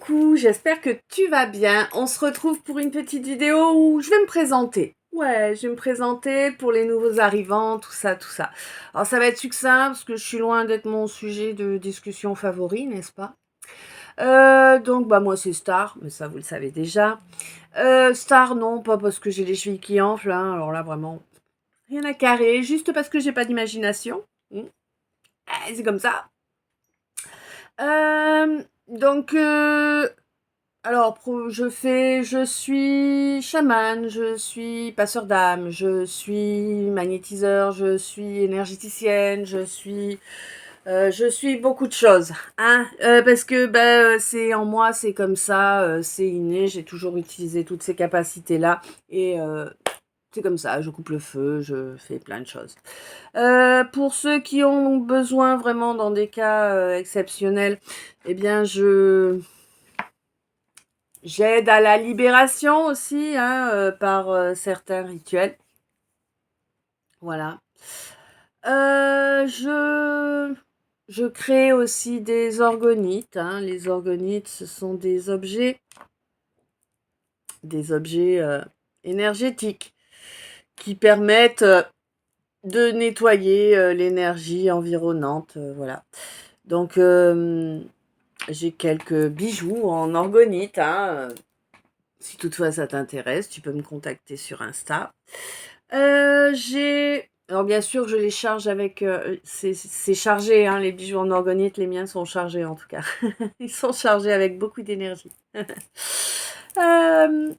Coucou, j'espère que tu vas bien. On se retrouve pour une petite vidéo où je vais me présenter. Ouais, je vais me présenter pour les nouveaux arrivants, tout ça, tout ça. Alors ça va être succinct parce que je suis loin d'être mon sujet de discussion favori, n'est-ce pas? Donc bah moi c'est Star, mais ça vous le savez déjà. Star non, pas parce que j'ai les chevilles qui enflent, hein. Alors là vraiment rien à carrer, juste parce que j'ai pas d'imagination. C'est comme ça. Donc alors, je suis chaman, je suis passeur d'âme, je suis magnétiseur, je suis énergéticienne, je suis beaucoup de choses, hein, parce que c'est en moi, c'est comme ça, c'est inné, j'ai toujours utilisé toutes ces capacités-là, et c'est comme ça, je coupe le feu, je fais plein de choses. Pour ceux qui ont besoin vraiment dans des cas exceptionnels, eh bien, j'aide à la libération aussi, hein, par certains rituels. Voilà. Je crée aussi des orgonites, hein. Les orgonites, ce sont des objets énergétiques qui permettent de nettoyer l'énergie environnante. Voilà. Donc, j'ai quelques bijoux en orgonite, hein. Si toutefois ça t'intéresse, tu peux me contacter sur Insta. Alors bien sûr, je les charge avec... c'est chargé, hein, les bijoux en orgonite, les miens sont chargés en tout cas. Ils sont chargés avec beaucoup d'énergie. Euh,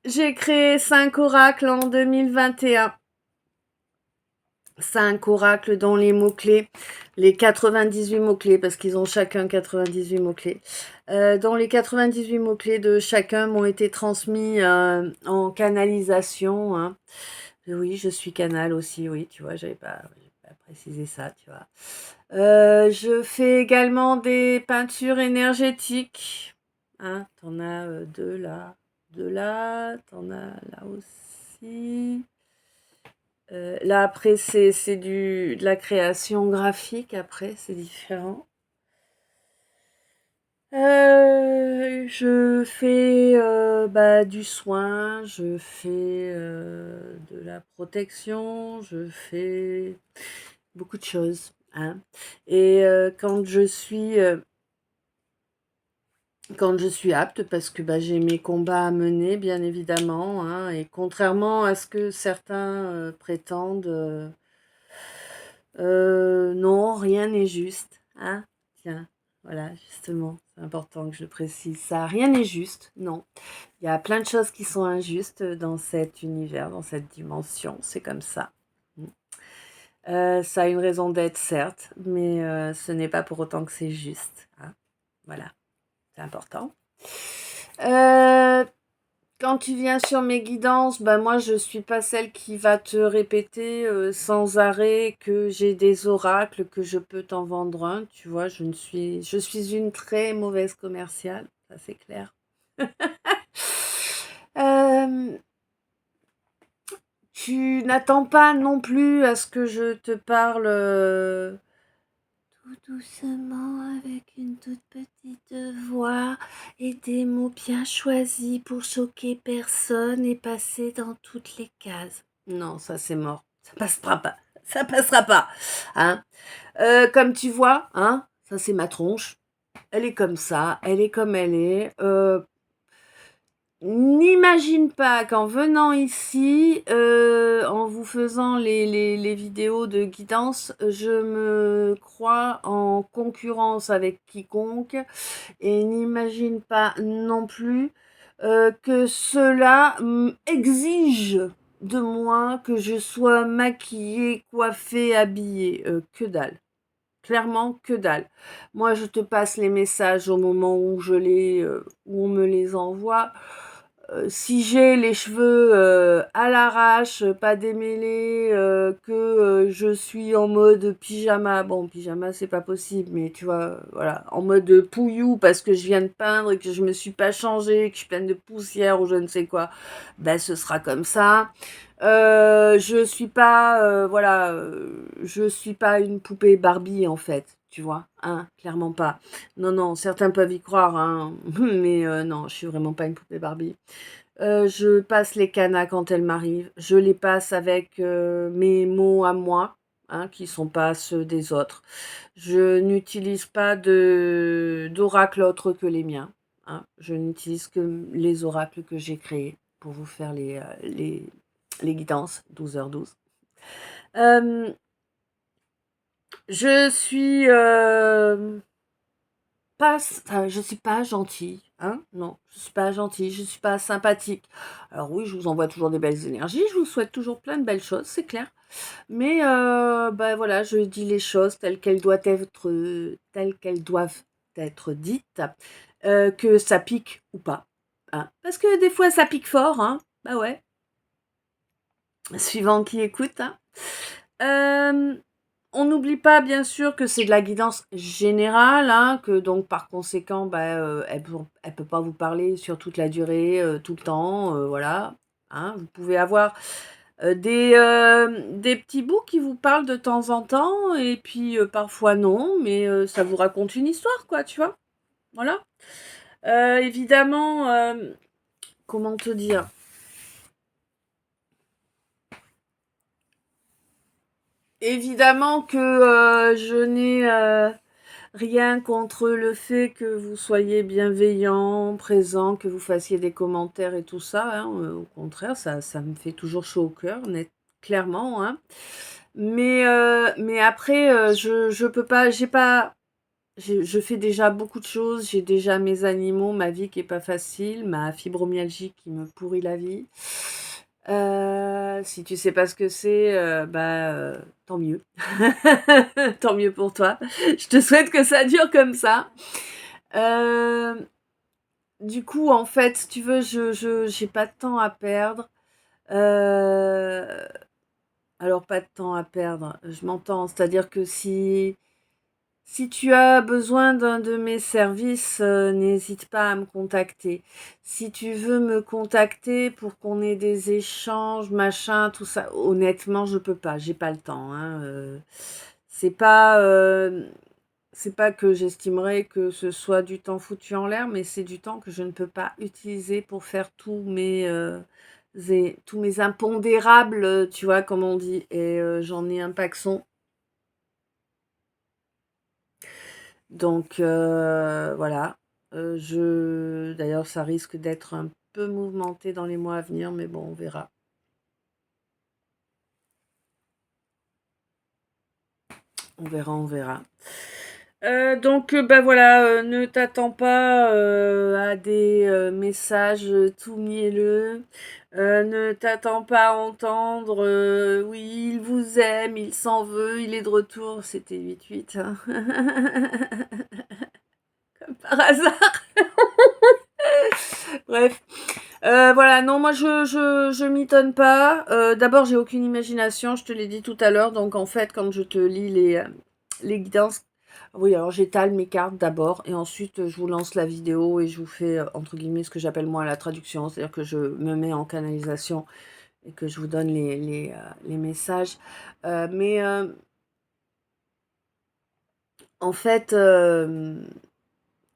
j'ai créé 5 oracles en 2021. 5 oracles dont les mots-clés, les 98 mots-clés, parce qu'ils ont chacun 98 mots-clés, dont les 98 mots-clés de chacun m'ont été transmis en canalisation, hein. Oui, je suis canal aussi, oui, tu vois, j'avais pas précisé ça, tu vois. Je fais également des peintures énergétiques, hein, t'en as deux là, t'en as là aussi. Là, après, c'est de la création graphique, après, c'est différent. Je fais du soin, je fais de la protection, je fais beaucoup de choses, hein. Et quand je suis apte, parce que j'ai mes combats à mener, bien évidemment, hein, et contrairement à ce que certains prétendent, non, rien n'est juste, hein. Tiens, voilà, justement, c'est important que je précise ça. Rien n'est juste, non. Il y a plein de choses qui sont injustes dans cet univers, dans cette dimension, c'est comme ça. Ça a une raison d'être, certes, mais ce n'est pas pour autant que c'est juste, hein. Voilà, c'est important. Quand tu viens sur mes guidances, moi je suis pas celle qui va te répéter sans arrêt que j'ai des oracles, que je peux t'en vendre un. Tu vois, je suis une très mauvaise commerciale, ça c'est clair. Euh, Tu n'attends pas non plus à ce que je te parle tout doucement avec une toute petite voix et des mots bien choisis pour choquer personne et passer dans toutes les cases. Non, ça c'est mort. Ça passera pas. Ça passera pas. Hein. Comme tu vois, hein, ça c'est ma tronche. Elle est comme ça, elle est comme elle est. N'imagine pas qu'en venant ici, en vous faisant les vidéos de guidance, je me crois en concurrence avec quiconque et n'imagine pas non plus que cela exige de moi que je sois maquillée, coiffée, habillée. Que dalle. Clairement, que dalle. Moi, je te passe les messages au moment où on me les envoie. Si j'ai les cheveux à l'arrache, pas démêlés, que je suis en mode pyjama, bon, pyjama c'est pas possible, mais tu vois, voilà, en mode pouillou parce que je viens de peindre et que je me suis pas changée, que je suis pleine de poussière ou je ne sais quoi, ce sera comme ça. Je suis pas, je suis pas une poupée Barbie en fait. tu vois, hein, clairement pas. Non, non, certains peuvent y croire, hein, mais non, je suis vraiment pas une poupée Barbie. Je passe les canas quand elles m'arrivent. Je les passe avec mes mots à moi, hein, qui sont pas ceux des autres. Je n'utilise pas d'oracle autre que les miens, hein. Je n'utilise que les oracles que j'ai créés pour vous faire les guidances 12h12. Je suis pas, enfin, je suis pas gentille, hein, non, je suis pas gentille, je suis pas sympathique. Alors oui, je vous envoie toujours des belles énergies, je vous souhaite toujours plein de belles choses, c'est clair. Mais bah voilà, je dis les choses telles qu'elles doivent être dites, que ça pique ou pas, hein. Parce que des fois ça pique fort, hein. Bah ouais, suivant qui écoute, hein. Euh, on n'oublie pas bien sûr que c'est de la guidance générale, hein, que donc par conséquent, bah, elle peut pas vous parler sur toute la durée, tout le temps, voilà, hein. Vous pouvez avoir des petits bouts qui vous parlent de temps en temps, et puis parfois non, mais ça vous raconte une histoire, quoi, tu vois. Voilà. Évidemment, comment te dire? Évidemment que je n'ai rien contre le fait que vous soyez bienveillant, présent, que vous fassiez des commentaires et tout ça, hein, au contraire, ça me fait toujours chaud au cœur, clairement, hein. Mais après, je peux pas, j'ai pas, je fais déjà beaucoup de choses, j'ai déjà mes animaux, ma vie qui est pas facile, ma fibromyalgie qui me pourrit la vie. Si tu sais pas ce que c'est, bah, tant mieux. Tant mieux pour toi. Je te souhaite que ça dure comme ça. Heu, du coup, en fait, si tu veux, je j'ai pas de temps à perdre. Heu, alors pas de temps à perdre, je m'entends, c'est-à-dire que si tu as besoin d'un de mes services, n'hésite pas à me contacter. Si tu veux me contacter pour qu'on ait des échanges, machin, tout ça, honnêtement, je peux pas, j'ai pas le temps, hein, c'est pas, c'est pas que j'estimerais que ce soit du temps foutu en l'air, mais c'est du temps que je ne peux pas utiliser pour faire tous mes impondérables, tu vois, comme on dit, et j'en ai un paquet. Donc voilà, d'ailleurs ça risque d'être un peu mouvementé dans les mois à venir, mais bon, on verra. On verra, on verra. Donc bah voilà, ne t'attends pas à des messages tout mielleux. Ne t'attends pas à entendre oui, il vous aime, il s'en veut, il est de retour. C'était 8-8, hein. Comme par hasard. Bref. Voilà, non, moi je m'y tonne pas. D'abord, j'ai aucune imagination, je te l'ai dit tout à l'heure. Donc en fait, quand je te lis les guidances, oui, alors j'étale mes cartes d'abord et ensuite je vous lance la vidéo et je vous fais entre guillemets ce que j'appelle moi la traduction, c'est-à-dire que je me mets en canalisation et que je vous donne les messages. Mais en fait,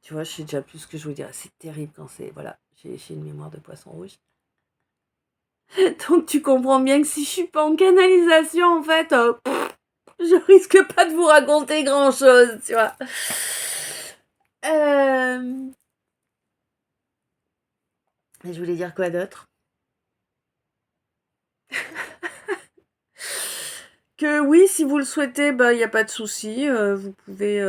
tu vois, je sais déjà plus ce que je veux dire. C'est terrible quand c'est, voilà, j'ai une mémoire de poisson rouge. Donc tu comprends bien que si je suis pas en canalisation, en fait, je risque pas de vous raconter grand-chose, tu vois. Je voulais dire quoi d'autre? Que oui, si vous le souhaitez, bah il y a pas de souci, vous pouvez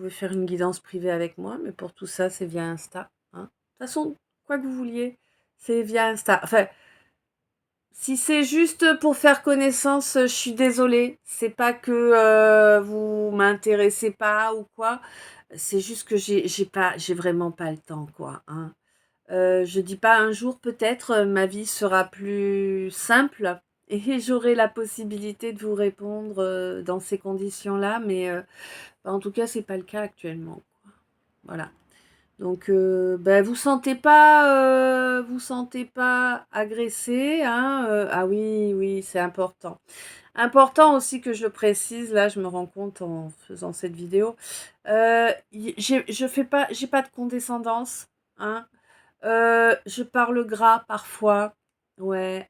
faire une guidance privée avec moi, mais pour tout ça, c'est via Insta, hein. De toute façon, quoi que vous vouliez, c'est via Insta. Enfin, si c'est juste pour faire connaissance, je suis désolée. C'est pas que vous m'intéressez pas ou quoi. C'est juste que j'ai vraiment pas le temps, quoi, hein. Je dis pas un jour peut-être ma vie sera plus simple et j'aurai la possibilité de vous répondre dans ces conditions-là, mais en tout cas c'est pas le cas actuellement, quoi. Voilà. Donc, vous sentez pas agressé, hein, ah oui, oui, c'est important. Important aussi que je le précise, là, je me rends compte en faisant cette vidéo, j'ai pas de condescendance, hein. Je parle gras parfois. Ouais,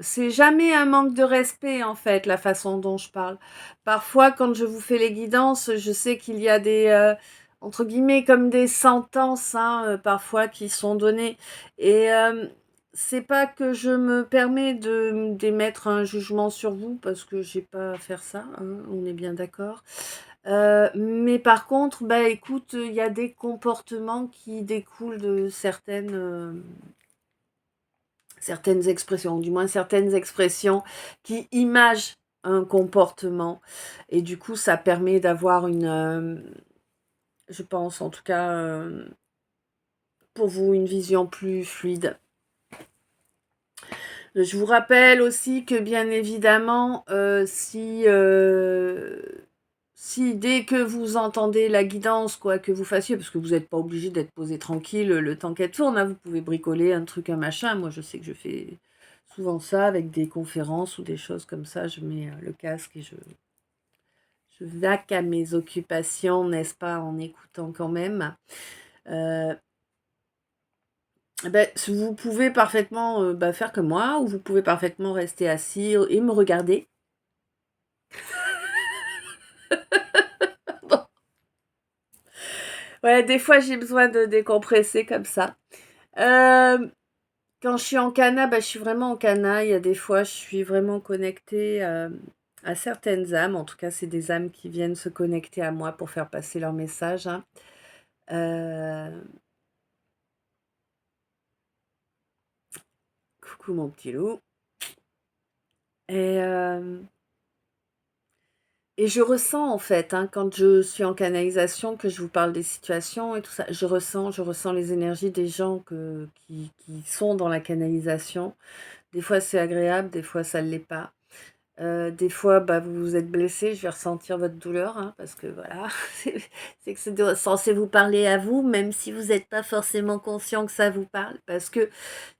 c'est jamais un manque de respect en fait, la façon dont je parle. Parfois, quand je vous fais les guidances, je sais qu'il y a des entre guillemets comme des sentences, hein, parfois qui sont données. Et c'est pas que je me permets d'émettre un jugement sur vous parce que j'ai pas à faire ça, hein, on est bien d'accord. Mais par contre, bah écoute, il y a des comportements qui découlent de certaines expressions, du moins certaines expressions qui imagent un comportement. Et du coup, ça permet d'avoir je pense en tout cas, pour vous, une vision plus fluide. Je vous rappelle aussi que bien évidemment, si dès que vous entendez la guidance, quoi que vous fassiez, parce que vous n'êtes pas obligé d'être posé tranquille le temps qu'elle tourne, hein, vous pouvez bricoler un truc, un machin. Moi, je sais que je fais souvent ça avec des conférences ou des choses comme ça. Je mets le casque et je vaque à mes occupations, n'est-ce pas, en écoutant quand même. Euh, vous pouvez parfaitement faire comme moi, ou vous pouvez parfaitement rester assis et me regarder. Ouais, des fois j'ai besoin de décompresser comme ça. Quand je suis en cana, je suis vraiment en cana. Il y a des fois, je suis vraiment connectée à certaines âmes. En tout cas, c'est des âmes qui viennent se connecter à moi pour faire passer leur message, hein. Euh, Coucou mon petit loup. Et, euh, et je ressens en fait, hein, quand je suis en canalisation, que je vous parle des situations et tout ça, je ressens les énergies des gens qui sont dans la canalisation. Des fois c'est agréable, des fois ça ne l'est pas. Des fois, vous vous êtes blessé, je vais ressentir votre douleur, hein, parce que voilà, c'est que c'est censé vous parler à vous, même si vous n'êtes pas forcément conscient que ça vous parle. Parce que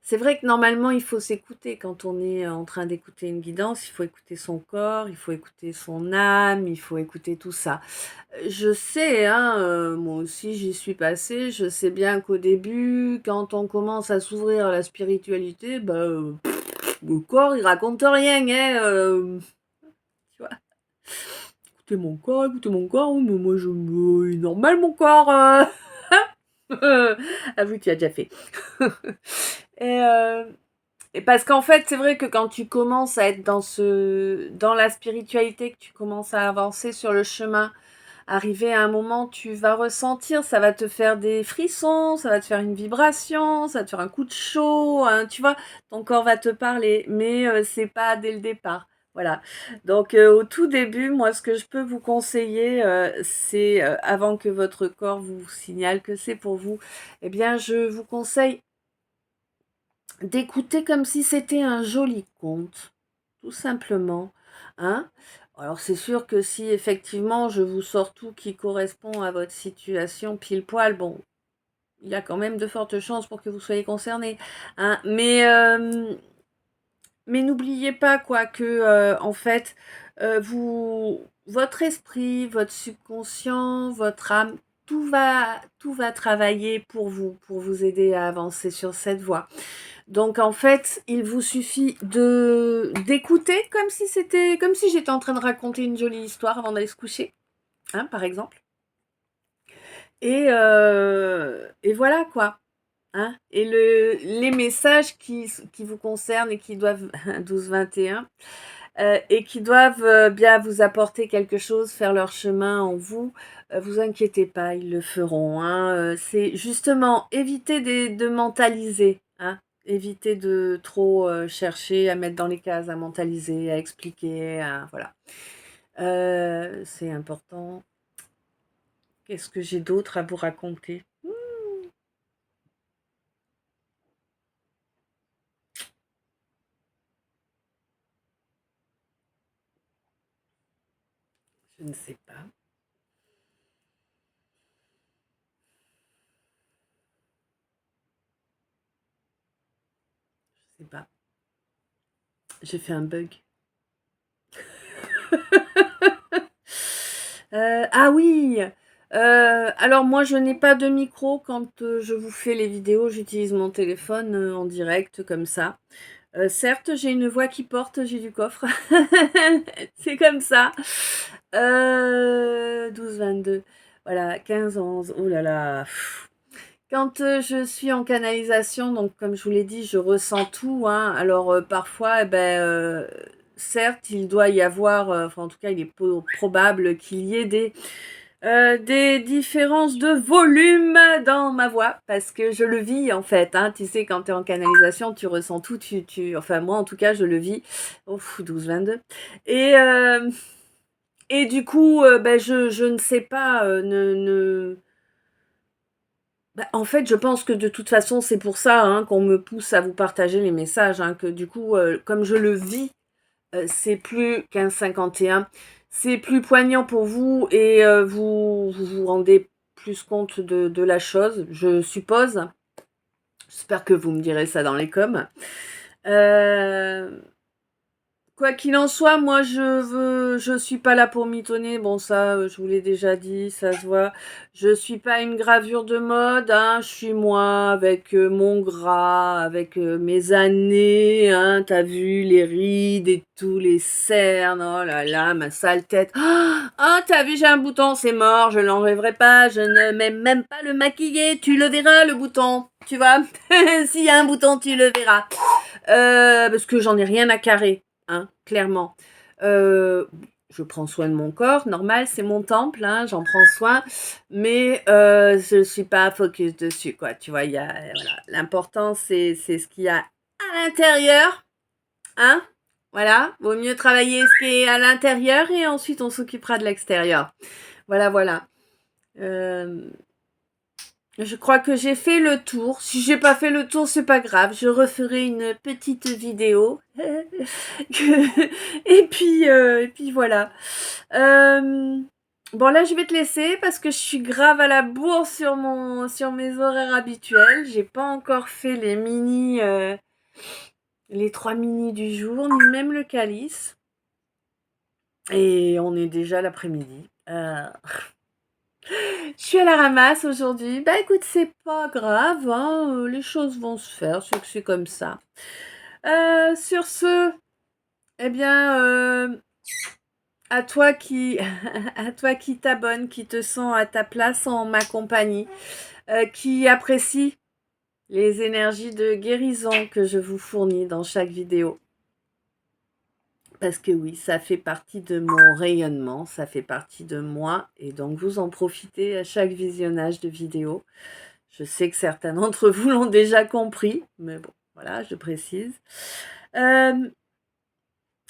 c'est vrai que normalement, il faut s'écouter quand on est en train d'écouter une guidance, il faut écouter son corps, il faut écouter son âme, il faut écouter tout ça. Je sais, hein, moi aussi j'y suis passée, je sais bien qu'au début, quand on commence à s'ouvrir à la spiritualité, le corps, il raconte rien, hein. Tu vois. Écoutez mon corps, mais moi je me... il est normal mon corps. Avoue, tu as déjà fait. et, euh, et parce qu'en fait, c'est vrai que quand tu commences à être dans la spiritualité, que tu commences à avancer sur le chemin, arrivé à un moment, tu vas ressentir, ça va te faire des frissons, ça va te faire une vibration, ça va te faire un coup de chaud, hein, tu vois, ton corps va te parler, mais c'est pas dès le départ. Voilà. Donc au tout début, moi, ce que je peux vous conseiller, c'est avant que votre corps vous signale que c'est pour vous, eh bien, je vous conseille d'écouter comme si c'était un joli conte, tout simplement, hein. Alors c'est sûr que si effectivement je vous sors tout qui correspond à votre situation pile poil, bon, il y a quand même de fortes chances pour que vous soyez concerné, hein. Mais n'oubliez pas quoi que en fait votre esprit, votre subconscient, votre âme, tout va travailler pour vous aider à avancer sur cette voie. Donc en fait, il vous suffit de d'écouter comme si j'étais en train de raconter une jolie histoire avant d'aller se coucher, hein, par exemple. Et voilà quoi. Hein. Et les messages qui vous concernent et qui doivent 12-21 et qui doivent bien vous apporter quelque chose, faire leur chemin en vous, vous inquiétez pas, ils le feront, hein. C'est justement éviter de mentaliser, hein. Éviter de trop chercher à mettre dans les cases, à mentaliser, à expliquer, voilà. C'est important. Qu'est-ce que j'ai d'autre à vous raconter? Je ne sais pas. sais pas. J'ai fait un bug. Ah oui, alors moi je n'ai pas de micro quand je vous fais les vidéos, j'utilise mon téléphone en direct comme ça. Certes, j'ai une voix qui porte, j'ai du coffre. C'est comme ça. 12, 22, voilà, 15, 11, oh là là. Quand je suis en canalisation, donc comme je vous l'ai dit, je ressens tout, hein. Alors parfois, certes, il doit y avoir, enfin en tout cas, il est probable qu'il y ait des différences de volume dans ma voix, parce que je le vis en fait, hein. Tu sais, quand tu es en canalisation, tu ressens tout, enfin moi en tout cas, je le vis. Oh, 12, 22. Et, euh, et du coup, je ne sais pas, en fait, je pense que de toute façon, c'est pour ça, hein, qu'on me pousse à vous partager les messages, hein, que du coup, comme je le vis, c'est plus 1551, c'est plus poignant pour vous et vous rendez plus compte de la chose, je suppose. J'espère que vous me direz ça dans les coms. Quoi qu'il en soit, moi je suis pas là pour mitonner. Bon ça, je vous l'ai déjà dit, ça se voit. Je suis pas une gravure de mode, hein. Je suis moi avec mon gras, avec mes années, hein. T'as vu les rides et tout, les cernes. Oh là là, ma sale tête. Ah, t'as vu, j'ai un bouton, c'est mort. Je l'enlèverai pas. Je ne mets même pas le maquiller. Tu le verras le bouton. Tu vois, s'il y a un bouton, tu le verras. Parce que j'en ai rien à carrer. Hein, clairement. Je prends soin de mon corps, normal, c'est mon temple, hein, j'en prends soin, mais je suis pas focus dessus, quoi. Tu vois, voilà, l'important c'est ce qu'il y a à l'intérieur, hein. Voilà, vaut mieux travailler ce qui est à l'intérieur et ensuite on s'occupera de l'extérieur. Voilà, voilà. Je crois que j'ai fait le tour. Si j'ai pas fait le tour, c'est pas grave. Je referai une petite vidéo. Et puis voilà. Bon là, je vais te laisser parce que je suis grave à la bourre sur mes horaires habituels. J'ai pas encore fait les 3 minis du jour, ni même le calice. Et on est déjà l'après-midi. Je suis à la ramasse aujourd'hui. Bah écoute, c'est pas grave, hein, les choses vont se faire, c'est que c'est comme ça. Sur ce, eh bien, à toi qui, à toi qui t'abonne, qui te sens à ta place en ma compagnie, qui apprécie les énergies de guérison que je vous fournis dans chaque vidéo. Parce que oui, ça fait partie de mon rayonnement, ça fait partie de moi, et donc vous en profitez à chaque visionnage de vidéo. Je sais que certains d'entre vous l'ont déjà compris, mais bon, voilà, je précise.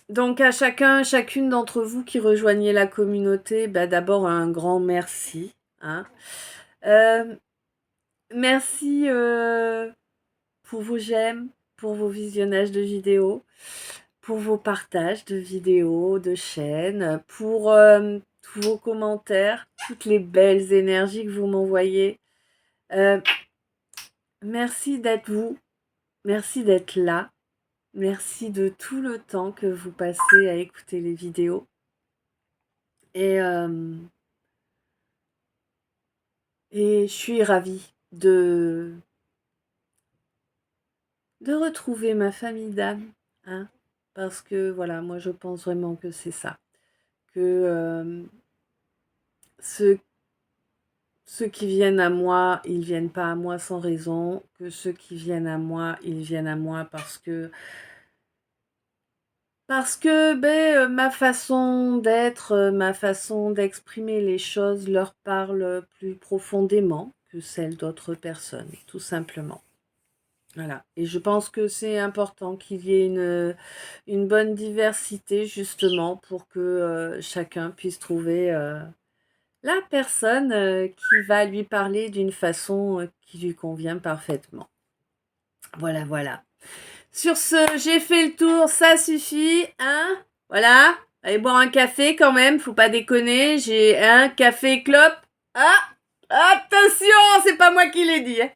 Donc à chacune d'entre vous qui rejoignez la communauté, d'abord un grand merci. Hein. Merci pour vos j'aime, pour vos visionnages de vidéos, pour vos partages de vidéos, de chaînes, pour tous vos commentaires, toutes les belles énergies que vous m'envoyez. Merci d'être vous, merci d'être là, merci de tout le temps que vous passez à écouter les vidéos. Et je suis ravie de retrouver ma famille d'âme, hein, parce que voilà, moi je pense vraiment que c'est ça, que ceux qui viennent à moi, ils viennent pas à moi sans raison, que ceux qui viennent à moi, ils viennent à moi parce que ma façon d'être, ma façon d'exprimer les choses leur parle plus profondément que celle d'autres personnes, tout simplement. Voilà. Et je pense que c'est important qu'il y ait une bonne diversité, justement, pour que chacun puisse trouver la personne qui va lui parler d'une façon qui lui convient parfaitement. Voilà, voilà. Sur ce, j'ai fait le tour, ça suffit, hein? Voilà. Allez boire un café quand même, faut pas déconner. J'ai un café clope. Ah! Attention, c'est pas moi qui l'ai dit. Hein.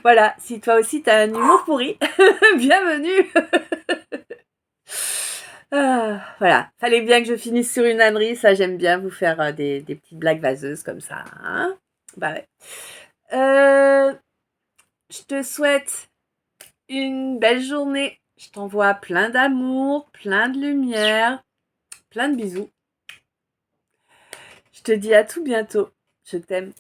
Voilà, si toi aussi t'as un humour pourri, bienvenue. Voilà, fallait bien que je finisse sur une ânerie, ça j'aime bien vous faire des petites blagues vaseuses comme ça. Hein, bah ouais. Je te souhaite une belle journée. Je t'envoie plein d'amour, plein de lumière, plein de bisous. Je te dis à tout bientôt. Je t'aime.